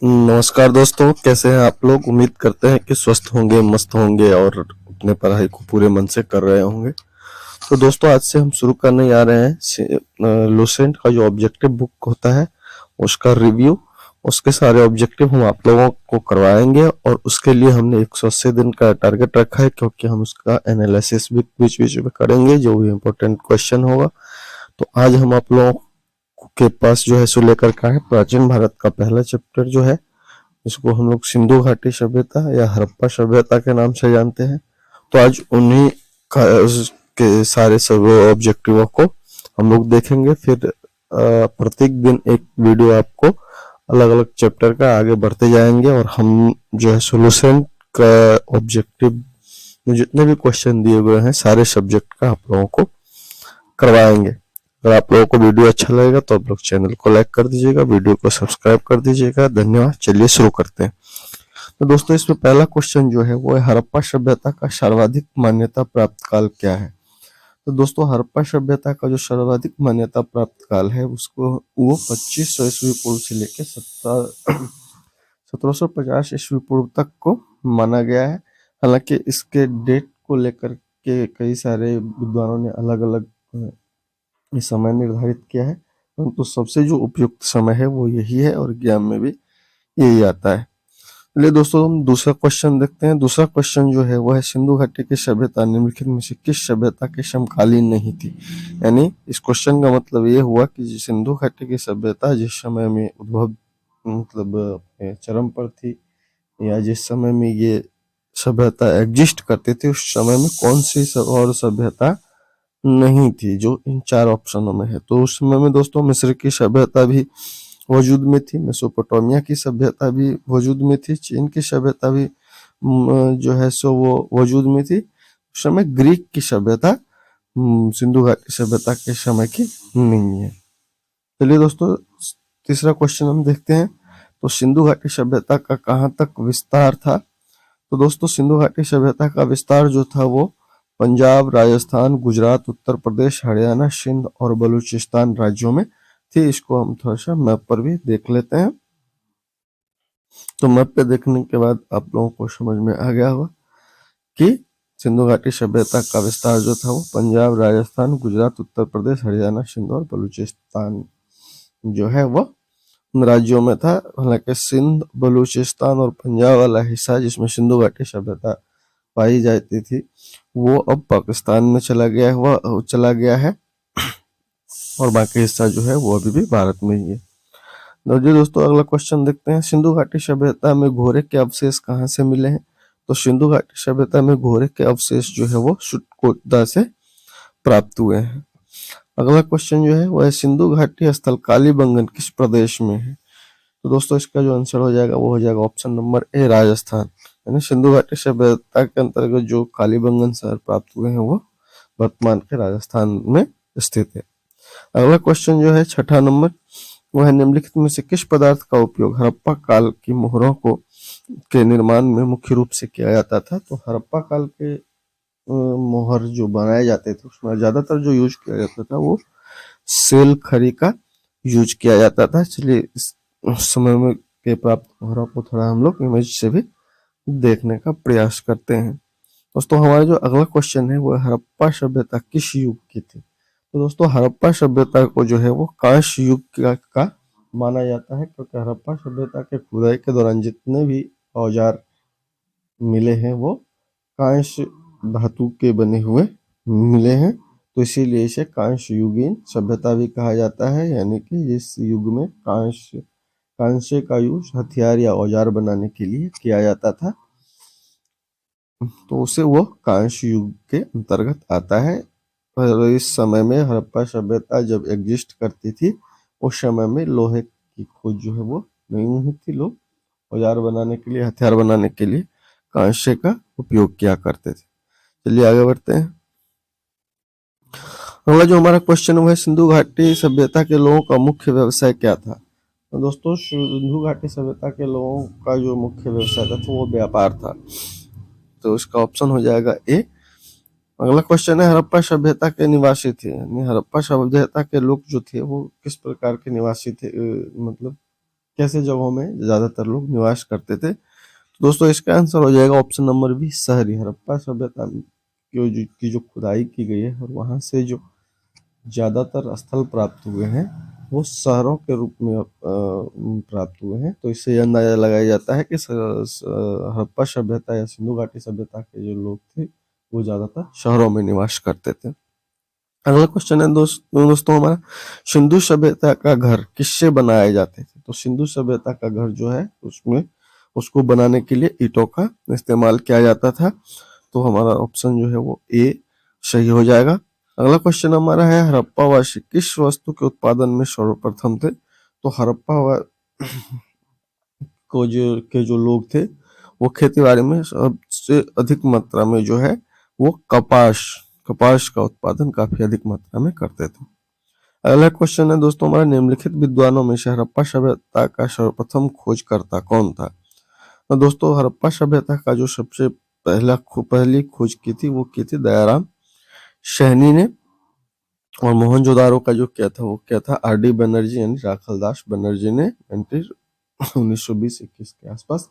नमस्कार दोस्तों, कैसे हैं आप लोग। उम्मीद करते हैं कि स्वस्थ होंगे, मस्त होंगे और अपने पढ़ाई को पूरे मन से कर रहे होंगे। तो दोस्तों, आज से हम शुरू करने जा रहे हैं लुसेंट का जो ऑब्जेक्टिव बुक होता है उसका रिव्यू। उसके सारे ऑब्जेक्टिव हम आप लोगों को करवाएंगे और उसके लिए हमने 180 दिन का टारगेट रखा है, क्योंकि हम उसका एनालिसिस भी बीच बीच में करेंगे जो भी इम्पोर्टेंट क्वेश्चन होगा। तो आज हम आप लोगों के पास जो है सो लेकर का है प्राचीन भारत का पहला चैप्टर जो है, इसको हम लोग सिंधु घाटी सभ्यता या हड़प्पा सभ्यता के नाम से जानते हैं। तो आज उन्हीं के सारे सब ऑब्जेक्टिवों को हम लोग देखेंगे। फिर प्रत्येक दिन एक वीडियो आपको अलग अलग चैप्टर का आगे बढ़ते जाएंगे और हम जो है सोल्यूशन का ऑब्जेक्टिव में जितने भी क्वेश्चन दिए हुए हैं सारे सब्जेक्ट का आप लोगों को करवाएंगे। अगर आप लोगों को वीडियो अच्छा लगेगा तो आप लोग चैनल को लाइक कर दीजिएगा, वीडियो को सब्सक्राइब कर दीजिएगा। धन्यवाद। चलिए शुरू करते हैं। तो दोस्तों, इसमें पहला क्वेश्चन जो है वो है हड़प्पा सभ्यता का सर्वाधिक मान्यता प्राप्त काल क्या है। तो दोस्तों, हड़प्पा सभ्यता का जो सर्वाधिक मान्यता प्राप्त काल है उसको वो 2500 ईस्वी पूर्व से लेकर 1750 ईस्वी पूर्व तक को माना गया है। हालांकि इसके डेट को लेकर के कई सारे विद्वानों ने अलग अलग समय निर्धारित किया है, परंतु सबसे जो उपयुक्त समय है वो यही है और ज्ञान में भी यही आता है। चलिए दोस्तों, हम दूसरा क्वेश्चन देखते हैं। दूसरा क्वेश्चन जो है वो है सिंधु घाटी की सभ्यता निम्नलिखित में से किस सभ्यता के समकालीन नहीं थी। यानी इस क्वेश्चन का मतलब ये हुआ कि सिंधु घाटी की सभ्यता जिस समय में उद्भव मतलब अपने चरम पर थी या जिस समय में ये सभ्यता एग्जिस्ट करती थी उस समय में कौन सी और सभ्यता नहीं थी, जो इन चार ऑप्शनों में है। तो उस समय में दोस्तों मिस्र की सभ्यता भी वजूद में थी, मेसोपोटामिया की सभ्यता भी वजूद में थी, चीन की सभ्यता भी जो है सो वो वजूद में थी। उस समय ग्रीक की सभ्यता सिंधु घाटी सभ्यता के समय की नहीं है। चलिए दोस्तों, तीसरा क्वेश्चन हम देखते हैं। तो सिंधु घाटी सभ्यता का कहाँ तक विस्तार था। तो दोस्तों, सिंधु घाटी सभ्यता का विस्तार जो था वो पंजाब, राजस्थान, गुजरात, उत्तर प्रदेश, हरियाणा, सिंध और बलूचिस्तान राज्यों में थी। इसको हम थोड़ा सा मैप पर भी देख लेते हैं। तो मैप पे देखने के बाद आप लोगों को समझ में आ गया होगा कि सिंधु घाटी सभ्यता का विस्तार जो था वो पंजाब, राजस्थान, गुजरात, उत्तर प्रदेश, हरियाणा, सिंध और बलूचिस्तान जो है वो उन राज्यों में था। हालांकि सिंध, बलूचिस्तान और पंजाब वाला हिस्सा जिसमें सिंधु घाटी सभ्यता पाई जाती थी वो अब पाकिस्तान में चला गया है और बाकी हिस्सा जो है वो अभी भी भारत में ही है। जी दोस्तों, अगला क्वेश्चन देखते हैं। सिंधु घाटी सभ्यता में घोरे के अवशेष कहाँ से मिले हैं। तो सिंधु घाटी सभ्यता में घोरे के अवशेष जो है वो शुष्कोटदा से प्राप्त हुए हैं। अगला क्वेश्चन जो है वह सिंधु घाटी स्थल कालीबंगन किस प्रदेश में है। तो दोस्तों, इसका जो आंसर हो जाएगा वो हो जाएगा ऑप्शन नंबर ए, राजस्थान। यानी सिंधु घाटी सभ्यता के अंतर्गत जो कालीबंगन शहर प्राप्त हुए हैं वो वर्तमान के राजस्थान में स्थित है। अगला क्वेश्चन जो है छठा नंबर, वह निम्नलिखित में से किस पदार्थ का उपयोग हड़प्पा काल की मोहरों को के निर्माण में मुख्य रूप से किया जाता था। तो हड़प्पा काल के मोहर जो बनाए जाते थे उसमें ज्यादातर जो यूज किया जाता था वो सेल खरी का यूज किया जाता था। चलिए इस समय में के प्राप्त मोहरों को थोड़ा हम लोग इमेज से भी देखने का प्रयास करते हैं। दोस्तों, हमारा जो अगला क्वेश्चन है वो हड़प्पा सभ्यता किस युग की थी। तो दोस्तों, हड़प्पा सभ्यता को जो है वो कांस्य युग का माना जाता है, क्योंकि हड़प्पा सभ्यता के खुदाई के दौरान जितने भी औजार मिले हैं वो कांस्य धातु के बने हुए मिले हैं। तो इसीलिए इसे कांस्य युगीन सभ्यता भी कहा जाता है। यानी कि इस युग में कांस्य का यूज हथियार या औजार बनाने के लिए किया जाता था, तो उसे वो कांस्य युग के अंतर्गत आता है। पर इस समय में हड़प्पा सभ्यता जब एग्जिस्ट करती थी उस समय में लोहे की खोज जो है वो नहीं हुई थी। लोग औजार बनाने के लिए, हथियार बनाने के लिए कांस्य का उपयोग किया करते थे। चलिए आगे बढ़ते हैं। अगला जो हमारा क्वेश्चन है सिंधु घाटी सभ्यता के लोगों का मुख्य व्यवसाय क्या था। तो दोस्तों, सिंधु घाटी सभ्यता के लोगों का जो मुख्य व्यवसाय था तो वो व्यापार था। तो इसका ऑप्शन हो जाएगा ए। अगला क्वेश्चन है हड़प्पा सभ्यता के निवासी थे। यानी हड़प्पा सभ्यता के लोग जो थे वो किस प्रकार के निवासी थे, मतलब कैसे जगहों में ज्यादातर लोग निवास करते थे? तो दोस्तों इसका आंसर हो जाएगा ऑप्शन नंबर बी, शहरी। हड़प्पा सभ्यता की जो खुदाई की गई है और वहां से जो ज्यादातर स्थल प्राप्त हुए हैं वो शहरों के रूप में प्राप्त हुए हैं। तो इससे यह अंदाजा लगाया जाता है कि हड़प्पा सभ्यता या सिंधु घाटी सभ्यता के जो लोग थे वो ज्यादातर शहरों में निवास करते थे। अगला क्वेश्चन है दोस्तों हमारा, सिंधु सभ्यता का घर किससे बनाए जाते थे? तो सिंधु सभ्यता का घर जो है उसमें उसको बनाने के लिए ईंटों का इस्तेमाल किया जाता था। तो हमारा ऑप्शन जो है वो ए सही हो जाएगा। अगला क्वेश्चन हमारा है, हड़प्पावासी किस वस्तु के उत्पादन में सर्वप्रथम थे? तो हड़प्पा जो लोग थे वो खेती बाड़ी में सबसे अधिक मात्रा में जो है वो कपास का उत्पादन काफी अधिक मात्रा में करते थे। अगला क्वेश्चन है दोस्तों हमारा, निम्नलिखित विद्वानों में से हड़प्पा सभ्यता का सर्वप्रथम खोजकर्ता कौन था? तो दोस्तों हड़प्पा सभ्यता का जो सबसे पहली खोज की थी वो की थी दयाराम सैनी ने। और मोहनजोदारो का जो क्या था आर.डी. बनर्जी यानी राखलदास बनर्जी ने 1920-21 के आसपास।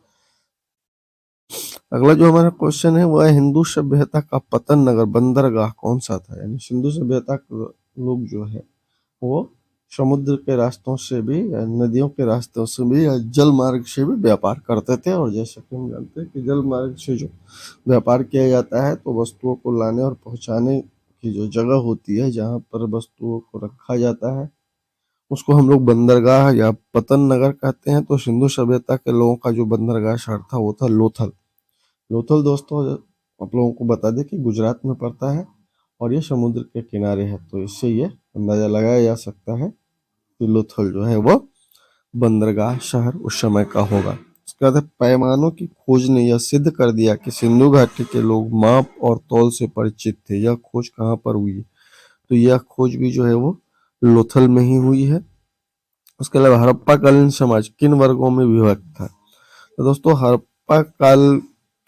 अगला जो हमारा क्वेश्चन है वो है, हिंदू सभ्यता का पतन नगर बंदरगाह कौन सा था? यानी सिंधु सभ्यता के लोग जो है वो समुद्र के रास्तों से भी या नदियों के रास्तों से भी या जल मार्ग से भी व्यापार करते थे। और जैसा कि हम जानते हैं कि जल मार्ग से जो व्यापार किया जाता है तो वस्तुओं को लाने और पहुंचाने की जो जगह होती है जहाँ पर वस्तुओं को रखा जाता है उसको हम लोग बंदरगाह या पतन नगर कहते हैं। तो सिंधु सभ्यता के लोगों का जो बंदरगाह शहर था वो था लोथल। लोथल दोस्तों आप लोगों को बता दें कि गुजरात में पड़ता है और ये समुद्र के किनारे है। तो इससे ये अंदाजा लगाया जा सकता है कि लोथल जो है वो बंदरगाह शहर उस समय का होगा। उसके बाद पैमानों की खोज ने यह सिद्ध कर दिया कि सिंधु घाटी के लोग माप और तौल से परिचित थे। यह खोज कहाँ पर हुई? तो यह खोज भी जो है वो लोथल में ही हुई है। उसके अलावा हड़प्पा कालीन समाज किन वर्गों में विभक्त था? तो दोस्तों हड़प्पा काल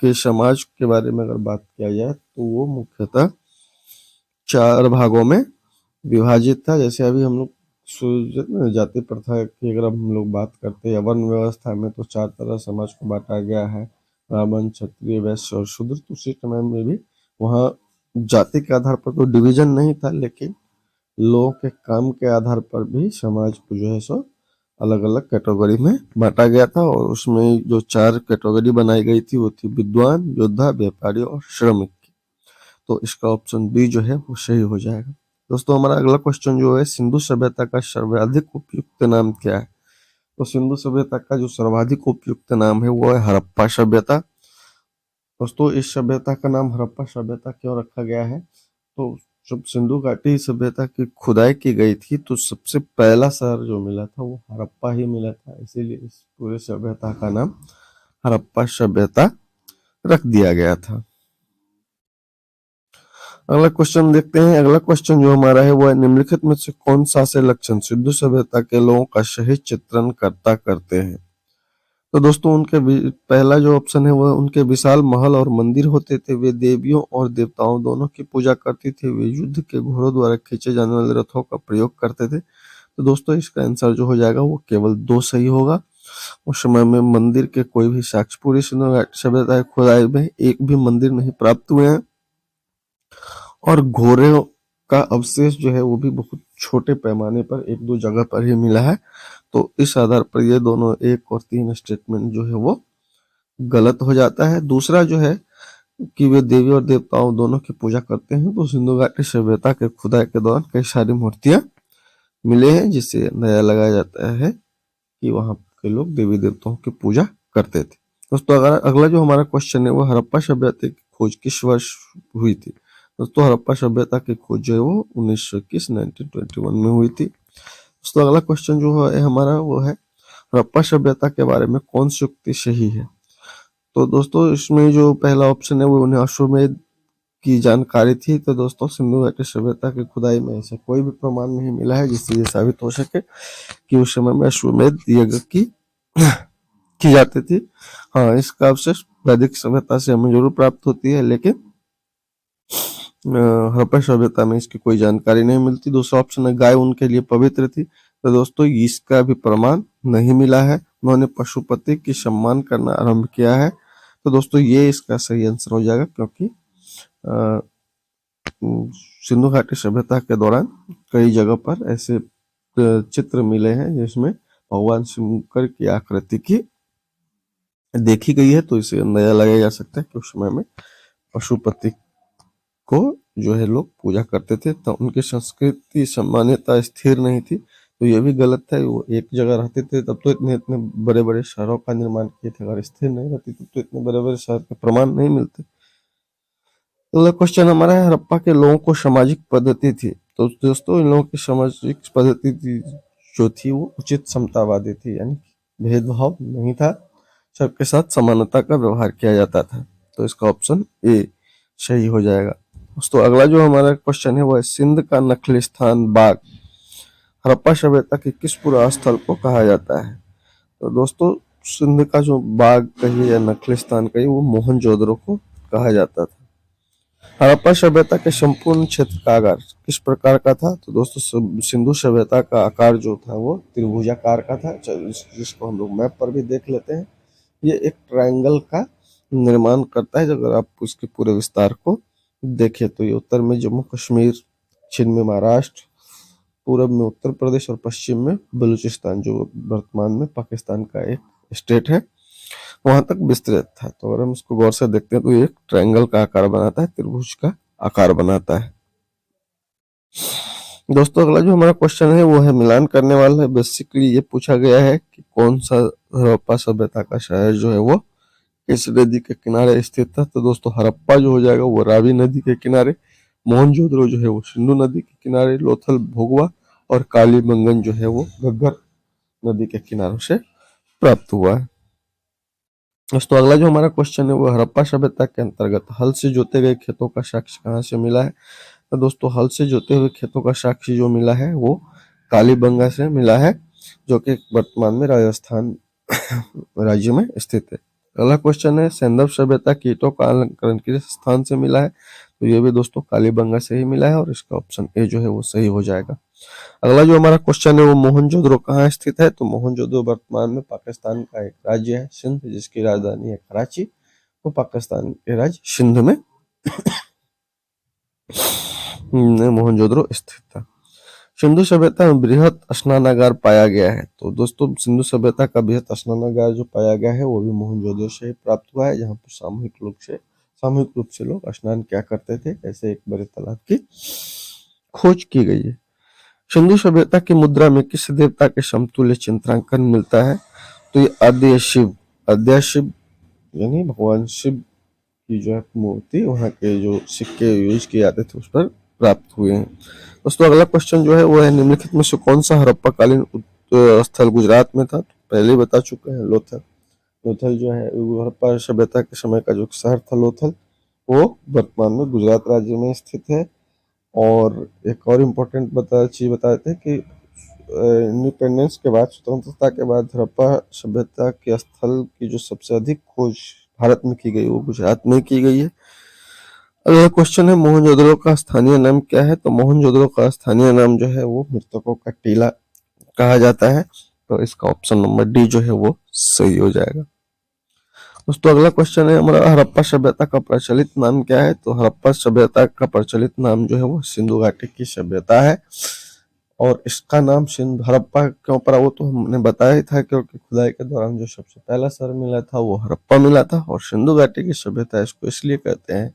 के समाज के बारे में अगर बात किया जाए तो वो मुख्यतः 4 भागों में विभाजित था। जैसे अभी हम लोग जाति प्रथा की अगर हम लोग बात करते हैं वर्ण व्यवस्था में तो 4 तरह समाज को बांटा गया है, ब्राह्मण, क्षत्रिय, वैश्य और शूद्र। तो उसी समय में भी वहाँ जाति के आधार पर तो डिवीजन नहीं था, लेकिन लोगों के काम के आधार पर भी समाज को जो है सो अलग अलग कैटेगरी में बांटा गया था। और उसमें जो 4 कैटेगरी बनाई गई थी वो थी विद्वान, योद्धा, व्यापारी और श्रमिक। तो इसका ऑप्शन बी जो है वो सही हो जाएगा। दोस्तों हमारा अगला क्वेश्चन जो है, सिंधु सभ्यता का सर्वाधिक उपयुक्त नाम क्या है? तो सिंधु सभ्यता का जो सर्वाधिक उपयुक्त नाम है वो है हड़प्पा सभ्यता। दोस्तों इस सभ्यता का नाम हड़प्पा सभ्यता क्यों रखा गया है? तो जब सिंधु घाटी सभ्यता की खुदाई की गई थी तो सबसे पहला शहर जो मिला था वो हड़प्पा ही मिला था, इसीलिए इस पूरे सभ्यता का नाम हड़प्पा सभ्यता रख दिया गया था। अगला क्वेश्चन देखते हैं। अगला क्वेश्चन जो हमारा है वो है, निम्नलिखित में से कौन सा से लक्षण सिंधु सभ्यता के लोगों का सही चित्रण करते हैं? तो दोस्तों पहला जो ऑप्शन है वो उनके विशाल महल और मंदिर होते थे। वे देवियों और देवताओं दोनों की पूजा करती थी। वे युद्ध के घोड़ों द्वारा खींचे जाने वाले रथों का प्रयोग करते थे। तो दोस्तों इसका आंसर जो हो जाएगा वो केवल 2 सही होगा। उस समय में मंदिर के कोई भी साक्ष्य पूरी सिंधु घाटी सभ्यता की खुदाई में एक भी मंदिर नहीं प्राप्त हुए हैं। और घोड़े का अवशेष जो है वो भी बहुत छोटे पैमाने पर 1-2 जगह पर ही मिला है। तो इस आधार पर ये दोनों 1 और 3 स्टेटमेंट जो है वो गलत हो जाता है। दूसरा जो है कि वे देवी और देवताओं दोनों की पूजा करते हैं। तो सिंधु घाटी सभ्यता के खुदाई के दौरान कई सारी मूर्तियां मिले हैं जिससे अंदाजा लगाया जाता है कि वहां के लोग देवी देवताओं की पूजा करते थे। दोस्तों अगर अगला जो हमारा क्वेश्चन है वो हड़प्पा सभ्यता की खोज किस वर्ष हुई थी? दोस्तों हड़प्पा सभ्यता की खोज जो है वो 1921 में हुई थी। दोस्तों अगला क्वेश्चन जो है हमारा वो है, हड़प्पा सभ्यता के बारे में कौन सी उक्ति सही है? तो दोस्तों इसमें जो पहला ऑप्शन है वो उन्हें अश्वमेध की जानकारी थी। तो दोस्तों सिंधु घाटी सभ्यता की खुदाई में ऐसा कोई भी प्रमाण नहीं मिला है जिससे ये साबित हो सके कि उस समय में अश्वमेध यज्ञ की जाती थी। हाँ, इसका अवशेष वैदिक सभ्यता से हमें जरूर प्राप्त होती है, लेकिन हड़प्पा सभ्यता में इसकी कोई जानकारी नहीं मिलती। दूसरा ऑप्शन है गाय उनके लिए पवित्र थी। तो दोस्तों इसका भी प्रमाण नहीं मिला है। उन्होंने पशुपति की सम्मान करना आरंभ किया है। तो दोस्तों ये इसका सही आंसर हो जाएगा, क्योंकि सिंधु घाटी सभ्यता के दौरान कई जगह पर ऐसे चित्र मिले हैं जिसमें भगवान शंकर की आकृति की देखी गई है। तो इसे अंदाजा लगाया जा सकता है कि उस समय में पशुपति को जो है लोग पूजा करते थे। तो उनकी संस्कृति सामान्यता स्थिर नहीं थी, तो ये भी गलत है। वो एक जगह रहते थे तब तो इतने इतने बड़े बड़े शहरों का निर्माण किए थे, अगर स्थिर नहीं रहती तब तो इतने बड़े बड़े शहर के प्रमाण नहीं मिलते। अगला क्वेश्चन हमारा है, हड़प्पा के लोगों को सामाजिक पद्धति थी। तो दोस्तों इन लोगों की सामाजिक पद्धति जो थी वो उचित समतावादी थी, यानी भेदभाव नहीं था, सबके साथ समानता का व्यवहार किया जाता था। तो इसका ऑप्शन ए सही हो जाएगा। दोस्तों अगला जो हमारा क्वेश्चन है वो है, सिंध का नखलिस्तान बाग हड़प्पा सभ्यता के किस पुरा स्थल को कहा जाता है? तो दोस्तों सिंध का जो बाग कहिए या नखलिस्तान कहिए वो मोहनजोदड़ो को कहा जाता था। हड़प्पा सभ्यता के संपूर्ण क्षेत्र का आकार किस प्रकार का था? तो दोस्तों सिंधु सभ्यता का आकार जो था वो त्रिभुजाकार का था, जिसको हम लोग मैप पर भी देख लेते हैं। ये एक ट्रायंगल का निर्माण करता है। अगर आप उसके पूरे विस्तार को देखें तो ये उत्तर में जम्मू कश्मीर, दक्षिण में महाराष्ट्र, पूरब में उत्तर प्रदेश और पश्चिम में बलूचिस्तान, जो वर्तमान में पाकिस्तान का एक स्टेट है, वहां तक विस्तृत था। तो अगर हम इसको गौर से देखते हैं तो ये एक ट्रायंगल का आकार बनाता है, त्रिभुज का आकार बनाता है। दोस्तों अगला जो हमारा क्वेश्चन है वो है मिलान करने वाला है। बेसिकली ये पूछा गया है कि कौन सा हड़प्पा सभ्यता का शहर जो है वो किस नदी के किनारे स्थित था? तो दोस्तों हड़प्पा जो हो जाएगा वो रावी नदी के किनारे, मोहनजोदड़ो जो है वो सिंधु नदी के किनारे, लोथल भोगवा और कालीबंगन जो है वो घग्गर नदी के किनारों से प्राप्त हुआ है। दोस्तों अगला जो हमारा क्वेश्चन है वो हड़प्पा सभ्यता के अंतर्गत हल से जोते गए खेतों का साक्ष्य कहाँ से मिला है? तो दोस्तों हल से जोते हुए खेतों का साक्ष्य जो मिला है वो कालीबंगा से मिला है, जो कि वर्तमान में राजस्थान राज्य में स्थित है। अगला क्वेश्चन है, सैंधव सभ्यता कीटों का अलंकरण किस स्थान से मिला है? तो ये भी दोस्तों कालीबंगा से ही मिला है, और इसका ऑप्शन ए जो है वो सही हो जाएगा। अगला जो हमारा क्वेश्चन है वो मोहनजोदड़ो कहाँ स्थित है? तो मोहनजोदड़ो वर्तमान में पाकिस्तान का एक राज्य है सिंध, जिसकी राजधानी है कराची। वो पाकिस्तान के राज्य सिंध में मोहनजोदड़ो स्थित था। सिंधु सभ्यता में बृहत स्नानागार पाया गया है। तो दोस्तों सिंधु सभ्यता का बृहत स्नानागार जो पाया गया है वो भी मोहनजोदड़ो से ही प्राप्त हुआ है, जहाँ पर सामूहिक रूप से लोग स्नान क्या करते थे, ऐसे एक बड़े तालाब की खोज की गई है। सिंधु सभ्यता की मुद्रा में किस देवता के समतुल्य चित्रांकन मिलता है? तो ये आद्य शिव यानी भगवान शिव की जो है मूर्ति, वहाँ के जो सिक्के यूज किए जाते थे उस पर प्राप्त हुए हैं। दोस्तों अगला क्वेश्चन जो है वो है, निम्नलिखित में से कौन सा हड़प्पा कालीन स्थल गुजरात में था? तो पहले ही बता चुके हैं, लोथल। लोथल जो है हड़प्पा सभ्यता के समय का जो शहर था लोथल, वो वर्तमान में गुजरात राज्य में स्थित है। और एक और इम्पोर्टेंट चीज बता देते हैं कि इंडिपेंडेंस के बाद, स्वतंत्रता के बाद हड़प्पा सभ्यता के स्थल की जो सबसे अधिक खोज भारत में की गई वो गुजरात में की गई है। अगला क्वेश्चन है, मोहनजोदड़ो का स्थानीय नाम क्या है? तो मोहनजोदड़ो का स्थानीय नाम जो है वो मृतकों का टीला कहा जाता है। तो इसका ऑप्शन नंबर डी जो है वो सही हो जाएगा। दोस्तों अगला क्वेश्चन है हमारा, हड़प्पा सभ्यता का प्रचलित नाम क्या है? तो हड़प्पा सभ्यता का प्रचलित नाम जो है वो सिंधु घाटी की सभ्यता है। और इसका नाम सिंध हड़प्पा क्यों पड़ा वो तो हमने बताया ही था, क्योंकि खुदाई के दौरान जो सबसे पहला शहर मिला था वो हड़प्पा मिला था। और सिंधु घाटी की सभ्यता इसको इसलिए कहते हैं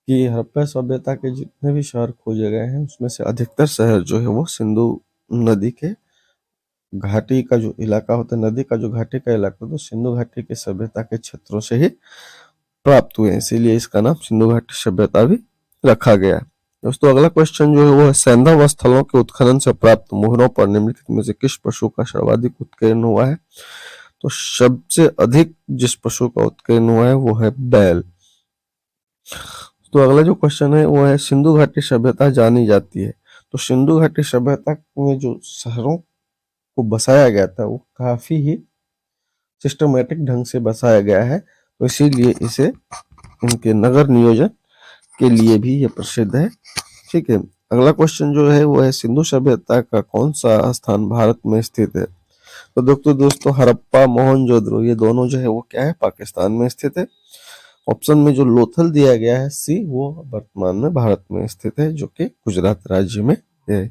कि हड़प्पा सभ्यता के जितने भी शहर खोजे गए हैं उसमें से अधिकतर शहर जो है वो सिंधु नदी के घाटी का जो इलाका होता है, नदी का जो घाटी का इलाका, तो सिंधु घाटी की सभ्यता के क्षेत्रों से ही प्राप्त हुए हैं, इसीलिए इसका नाम सिंधु घाटी सभ्यता भी रखा गया। दोस्तों अगला क्वेश्चन जो है वो है, सैंधव स्थलों के उत्खनन से प्राप्त मोहरों पर निम्नलिखित में से किस पशु का सर्वाधिक उत्कीर्ण हुआ है? तो सबसे अधिक जिस पशु का उत्कीर्ण हुआ है वो है बैल। तो अगला जो क्वेश्चन है वो है, सिंधु घाटी सभ्यता जानी जाती है। तो सिंधु घाटी सभ्यता में जो शहरों को बसाया गया था वो काफी ही सिस्टमेटिक ढंग से बसाया गया है, तो इसीलिए इसे इनके नगर नियोजन के लिए भी ये प्रसिद्ध है। ठीक है, अगला क्वेश्चन जो है वो है सिंधु सभ्यता का कौन सा स्थान भारत में स्थित है। तो दोस्तों हड़प्पा मोहनजोदड़ो ये दोनों जो है वो क्या है, पाकिस्तान में स्थित है। ऑप्शन में जो लोथल दिया गया है सी, वो वर्तमान में भारत में स्थित है, जो कि गुजरात राज्य में है।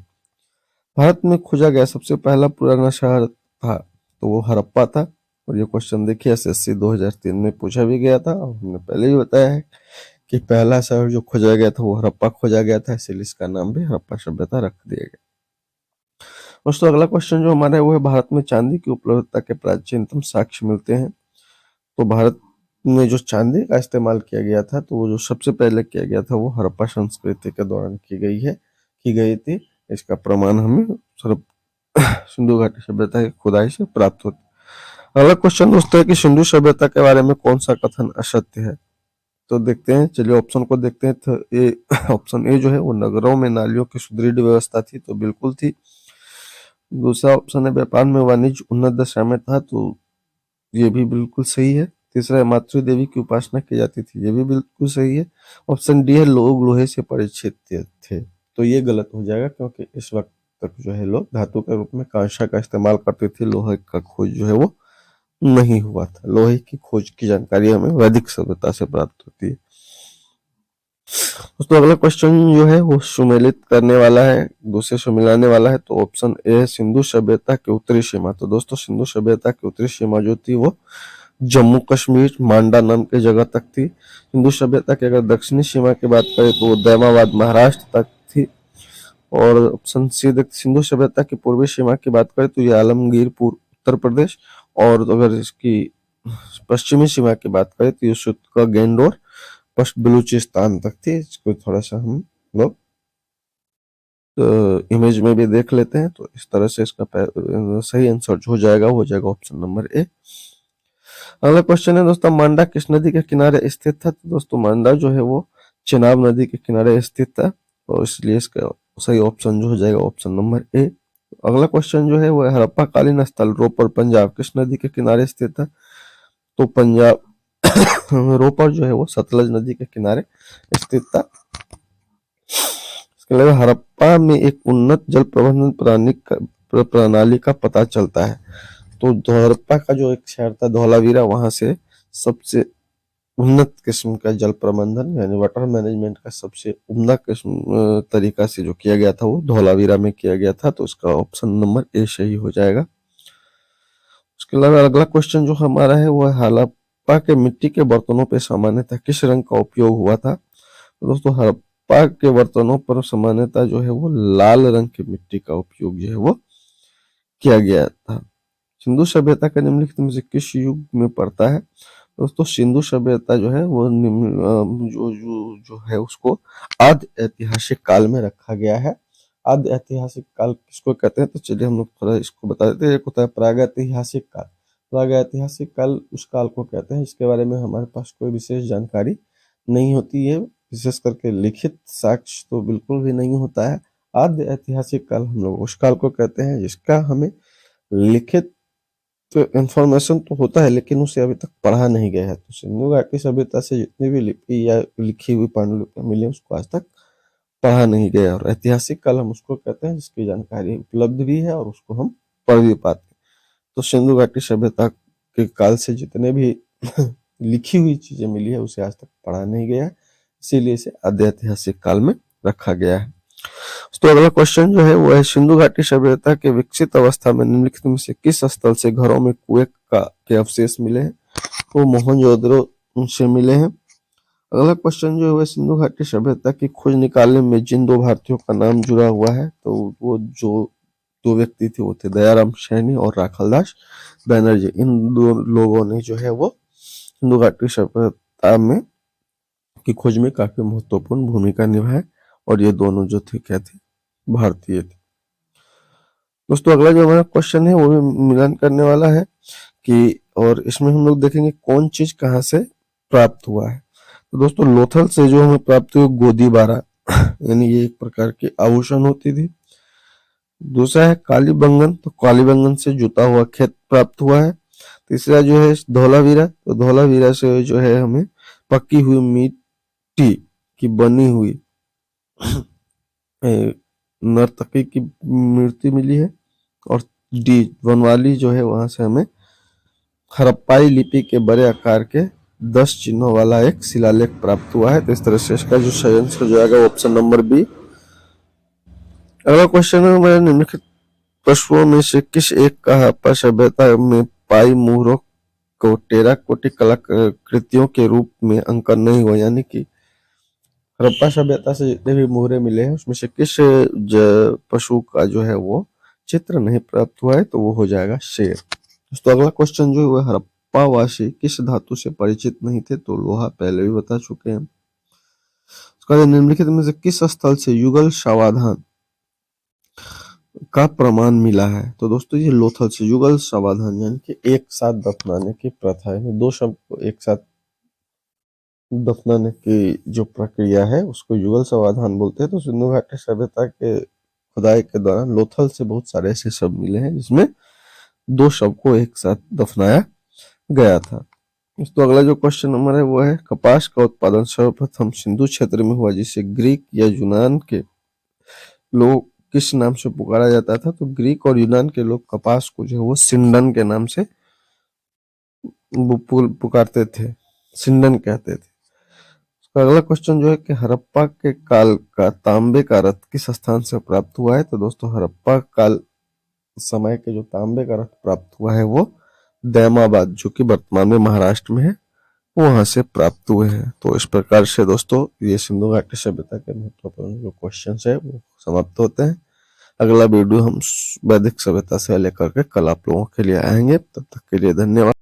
भारत में खोजा गया सबसे पहला पुराना शहर था तो वो हड़प्पा था। और ये क्वेश्चन देखिए एसएससी 2003 में पूछा भी गया था, और हमने पहले ही बताया है कि पहला शहर जो खोजा गया था वो हड़प्पा खोजा गया था, इसलिए इसका नाम भी हड़प्पा सभ्यता रख दिया गया। दोस्तों अगला क्वेश्चन जो हमारा है वो है भारत में चांदी की उपलब्धता के प्राचीनतम साक्ष्य मिलते हैं। तो भारत में जो चांदी का इस्तेमाल किया गया था तो वो जो सबसे पहले किया गया था वो हड़प्पा संस्कृति के दौरान की गई थी। इसका प्रमाण हमें सिंधु घाटी सभ्यता की खुदाई से प्राप्त होता है। अगला क्वेश्चन दोस्तों है कि सिंधु सभ्यता के बारे में कौन सा कथन असत्य है। तो देखते हैं, चलिए ऑप्शन को देखते हैं। तो ए ऑप्शन ए जो है वो नगरों में नालियों की सुदृढ़ व्यवस्था थी, तो बिल्कुल थी। दूसरा ऑप्शन है व्यापार में वाणिज्य उन्नत दशा में था, तो ये भी बिल्कुल सही है। तीसरा है मातृ देवी की उपासना की जाती थी, ये भी बिल्कुल सही है। ऑप्शन डी है लोग लोहे से परिचित थे, तो ये गलत हो जाएगा, क्योंकि इस वक्त तक जो है लोग धातु के रूप में कांसा का इस्तेमाल करते थे। लोहे का खोज जो है वो नहीं हुआ था। लोहे की खोज की जानकारी हमें वैदिक सभ्यता से प्राप्त होती है। दोस्तों अगला क्वेश्चन जो है वो सुमेलित करने वाला है, दूसरे से मिलाने वाला है। तो ऑप्शन ए है सिंधु सभ्यता की उत्तरी सीमा। तो दोस्तों सिंधु सभ्यता की उत्तरी सीमा जो थी वो जम्मू कश्मीर मांडा नाम की जगह तक थी। सिंधु सभ्यता की अगर दक्षिणी सीमा की बात करें तो वो दैमाबाद महाराष्ट्र तक थी। और ऑप्शन सी सिंधु सभ्यता की पूर्वी सीमा की बात करें तो ये आलमगीरपुर उत्तर प्रदेश। और अगर इसकी पश्चिमी सीमा की बात करें तो ये का गेंडोर पश्चिम बलूचिस्तान तक थी। इसको थोड़ा सा हम लोग इमेज में भी देख लेते हैं, तो इस तरह से इसका सही आंसर जो हो जाएगा ऑप्शन नंबर ए। अगला क्वेश्चन है दोस्तों मांडा किस नदी के किनारे स्थित था। तो दोस्तों मांडा जो है वो चेनाब नदी के किनारे स्थित था, और इसलिए इसका सही ऑप्शन जो हो जाएगा ऑप्शन नंबर ए। अगला क्वेश्चन जो है वो हड़प्पा कालीन स्थल रोपर पंजाब किस नदी के किनारे स्थित था। तो पंजाब रोपर जो है वो सतलज नदी के किनारे स्थित था। इसके अलावा हड़प्पा में एक उन्नत जल प्रबंधन प्रणाली का पता चलता है। तो हड़प्पा का जो एक शहर था धौलावीरा, वहां से सबसे उन्नत किस्म का जल प्रबंधन यानी वाटर मैनेजमेंट का सबसे उम्दा किस्म तरीका से जो किया गया था वो धौलावीरा में किया गया था। तो इसका ऑप्शन नंबर ए सही हो जाएगा। उसके अलावा अगला क्वेश्चन जो हमारा है वो हड़प्पा के मिट्टी के बर्तनों पे सामान्यतः किस रंग का उपयोग हुआ था। तो दोस्तों हड़प्पा के बर्तनों पर सामान्यतः जो है वो लाल रंग की मिट्टी का उपयोग जो है वो किया गया था। सिंधु सभ्यता का निम्नलिखित में से किस युग में पड़ता है। दोस्तों सिंधु सभ्यता जो है वो जो है उसको आद्य ऐतिहासिक काल में रखा गया है। आद्य ऐतिहासिक काल किसको कहते हैं, तो चलिए हम लोग थोड़ा इसको बता देते हैं। एक होता है प्रागैतिहासिक काल। प्रागैतिहासिक काल उस काल को कहते हैं इसके बारे में हमारे पास कोई विशेष जानकारी नहीं होती है, विशेष करके लिखित साक्ष्य तो बिल्कुल भी नहीं होता है। आद्य ऐतिहासिक काल हम लोग उस काल को कहते हैं जिसका हमें लिखित तो इंफॉर्मेशन तो होता है लेकिन उसे अभी तक पढ़ा नहीं गया है। तो सिंधु घाटी सभ्यता से जितनी भी लिपि या लिखी हुई पांडुलिपियां मिली उसको आज तक पढ़ा नहीं गया। और ऐतिहासिक काल हम उसको कहते हैं जिसकी जानकारी उपलब्ध भी है और उसको हम पढ़ भी पाते हैं। तो सिंधु घाटी सभ्यता के काल से जितने भी लिखी हुई चीजें मिली है उसे आज तक पढ़ा नहीं गया है, इसीलिए इसे आद्य ऐतिहासिक काल में रखा गया है। तो अगला क्वेश्चन जो है वो है सिंधु घाटी सभ्यता के विकसित अवस्था में निम्नलिखित में से किस स्थल से घरों में कुएं के अवशेष मिले हैं। वो मोहनजोदड़ो से मिले हैं। अगला क्वेश्चन जो है सिंधु घाटी सभ्यता की खोज निकालने में जिन दो भारतीयों का नाम जुड़ा हुआ है तो वो जो दो व्यक्ति थे वो थे दयाराम सैनी और राखालदास बैनर्जी। इन दो लोगों ने जो है वो सिंधु घाटी सभ्यता में की खोज में काफी महत्वपूर्ण भूमिका निभाई, और ये दोनों जो थे क्या थे, भारतीय थे। दोस्तों अगला जो हमारा क्वेश्चन है वो भी मिलान करने वाला है कि, और इसमें हम लोग देखेंगे कौन चीज कहाँ से प्राप्त हुआ है। तो दोस्तों लोथल से जो हमें प्राप्त हुई गोदी बारा यानी ये एक प्रकार की आभूषण होती थी। दूसरा है कालीबंगन, तो कालीबंगन से जुता हुआ खेत प्राप्त हुआ है। तीसरा जो है धौलावीरा, तो धौलावीरा से जो है हमें पकी हुई मिट्टी की बनी हुई नर्तकी की मूर्ति मिली है। और डी वनवाली जो है वहां से हमें हड़प्पाई लिपि के बड़े आकार के 10 चिन्हों वाला एक शिलालेख प्राप्त हुआ है। तो इस तरह से इसका जो सही आंसर जो आएगा ऑप्शन नंबर बी। अगला क्वेश्चन है, हमारे निम्नलिखित पशुओं में से किस एक का हड़प्पा सभ्यता में पाई मुहरों को टेराकोटी कलाकृतियों के रूप में अंकन नहीं हुआ, यानी कि हड़प्पा सभ्यता से जितने भी मुहरे मिले हैं उसमें से किस पशु का जो है वो चित्र नहीं प्राप्त हुआ है, तो वो हो जाएगा शेर। तो अगला क्वेश्चन जो है वो हड़प्पा वासी किस धातु से परिचित नहीं थे, तो लोहा पहले भी बता चुके हैं। उसका निम्नलिखित में से किस स्थल से युगल समाधान का प्रमाण मिला है, तो दोस्तों ये लोथल से युगल समाधान यानी कि एक साथ दफनाने की प्रथा है। दो शव को एक साथ दफनाने की जो प्रक्रिया है उसको युगल समाधान बोलते हैं। तो सिंधु घाटी सभ्यता के खुदाई के दौरान लोथल से बहुत सारे ऐसे शव मिले हैं जिसमें दो शव को एक साथ दफनाया गया था। तो अगला जो क्वेश्चन नंबर है वो है, कपास का उत्पादन सर्वप्रथम सिंधु क्षेत्र में हुआ जिसे ग्रीक या यूनान के लोग किस नाम से पुकारा जाता था, तो ग्रीक और यूनान के लोग कपास को जो है वो सिंडन के नाम से पुकारते थे, सिंडन कहते थे। अगला क्वेश्चन जो है कि हड़प्पा के काल का तांबे का रथ किस स्थान से प्राप्त हुआ है, तो दोस्तों हड़प्पा काल समय के जो तांबे का रथ प्राप्त हुआ है वो दैमाबाद जो कि वर्तमान में महाराष्ट्र में है वहां से प्राप्त हुए हैं। तो इस प्रकार से दोस्तों ये सिंधु घाटी सभ्यता के महत्वपूर्ण जो क्वेश्चन है वो समाप्त होते हैं। अगला वीडियो हम वैदिक सभ्यता से लेकर के कल आप लोगों के लिए आएंगे। तब तक के लिए धन्यवाद।